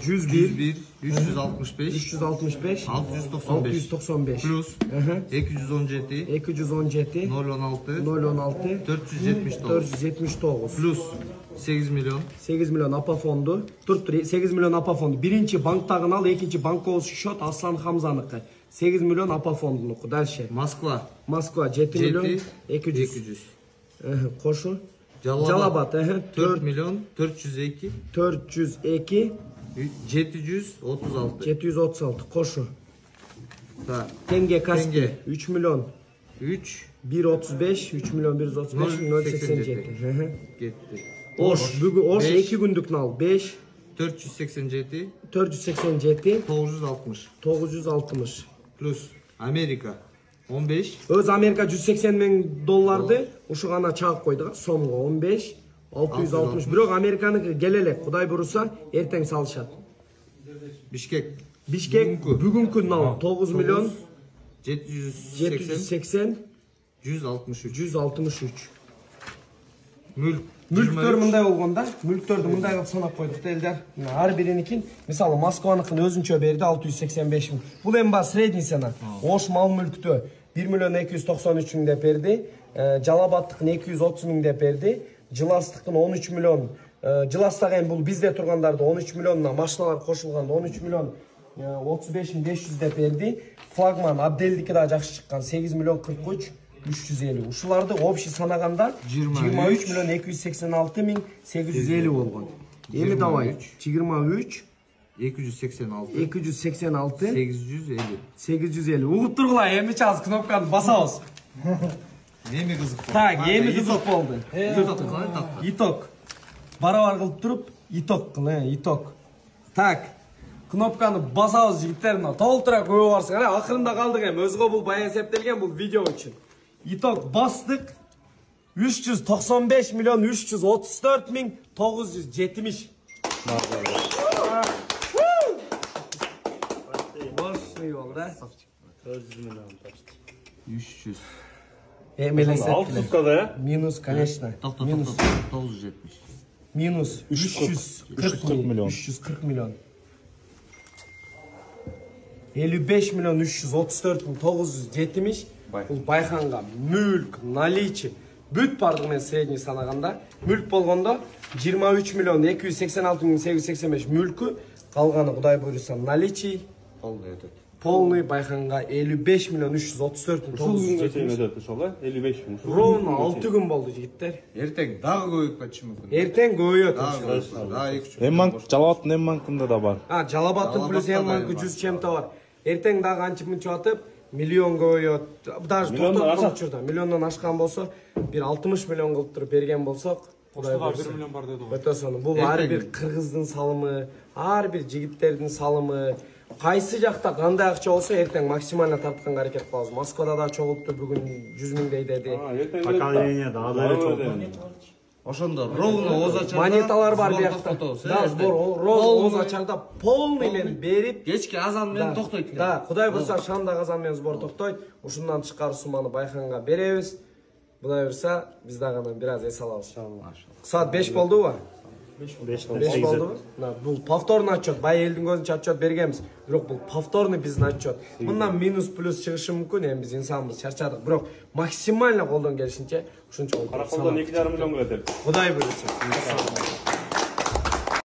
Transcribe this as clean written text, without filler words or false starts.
101, 365, 365, 695, plus 217, 217, 016, 016, 479, plus 8 milyon. 8 milyon APA fondu. Dur 8 milyon APA fondu. Birinci banktagın al, ikinci bank oluşu şot Aslan Hamzanıkı. 8 milyon APA fondunuku. Dalşı. Moskva 7 milyon 200. Koşu. Calabat 4 milyon 402, 736. 736. Koşu. Ha. Tenge Kaspi 3 milyon 135, 3 milyon 135 087. Gitti. Oş 2 günlük nal 5 487, 960 plus Amerika 15. Öz Amerika 180 bin dolardı. Uşu gana çağıp koyduk. Somga 15 660. Birok Amerikanı gelelek Kuday burursa erten salışat. Bişkek bugünkü nal 9 milyon 780 163. Mülktör mınday olganda, mülktörді mınday qılып sanap koyduk delder. Her birinikin, misалы Moskvanıkın özünçö berdi 685 bin. Бұл en bas sredni sana. Oş mal mülktö 1 milyon 293 bin de berdi. Calabattıkın 230 bin de berdi. Cılastıkın 13 milyon. Cılastağın бұл bizde turgandardı 13 milyonuna, maşınalar koşulganda 13 milyon 35 bin 500 de berdi. Flagman Abdeldiki daha жақсы çıkkan 8 milyon 43 350. Uşularda общий sanaganda 23 milyon 286 bin 850 olgun. Emi davay 23 286 850. Uğup durgula emi çaz knopkanı basağız. Emi kızık. Tak emi kızık oldu. İtok. Baravar kılıp durup itok kıl itok. Tak. Knopkanı basağız jigitlerine. Толтыра көбі барсың. Ақырында қалдық ем. Өзгі бұл баян септелген бұл video için. İtok bastık 395 milyon 334 bin 970. Boş yol da. 400 milyon. 300. Alt tutkada ya. Minus, конечно. Minus 970. Minus 340 milyon. 340 milyon. 55 milyon 334 bin 970. Бұл байханға мүлк, наличи, бүт бардығы мен средний санағанда. Мүлк болғанда 23 миллион 286 мың 885 мүлкі, қалғаны құдай бұйырса наличи. Полный байханға 55 миллион 334 мың 970. Ровно 6 күн болды жігіттер. Ертең дағы көйіп қатшы мүмкін. Ертең көйет. Жалабаттың М-банкында да бар. Жалабаттың плюс М-банкы 100 чем-то бар. Ертең дағы анчы мүнчі атып, миллион көйет, даже миллионнан ашқан болса, bir 60 milyon қылып тұрып берген болсақ, құдай көрсін. 1 миллион бар деді ғой. Өте соны. Бұл әрбір қырғыздың салымы, әрбір жігіттердің салымы, қайсы жақта қандай ақша болса, ертең максимально тартқан әрекет қылабыз. Москвада да чоғылыпты бүгін 100 мыңдай деді. Ошондо ровно озачарда монеталар бар бияқта. Да, сбор озачарда полный мен берип, кечки азан менен токтойт. Да, Кудай бурса шанда азан менен сбор токтойт. Ушундан чыккан сумманы байханга беребиз. Кудай бурса биз дагы бираз эс алабыз. Саат 5 болдубу? 5 болдубу? Бул повторный отчет, бай элдин көзүнчө отчет бергенбиз. Бирок бул повторный биздин отчет. Мындан минус плюс чыгышы мүмкүн, эми биз инсанбыз, чарчадык. Бирок максимально колдон келишинче ушунча болду. Караколдон 2,5 миллион келет. Кудай буйрса.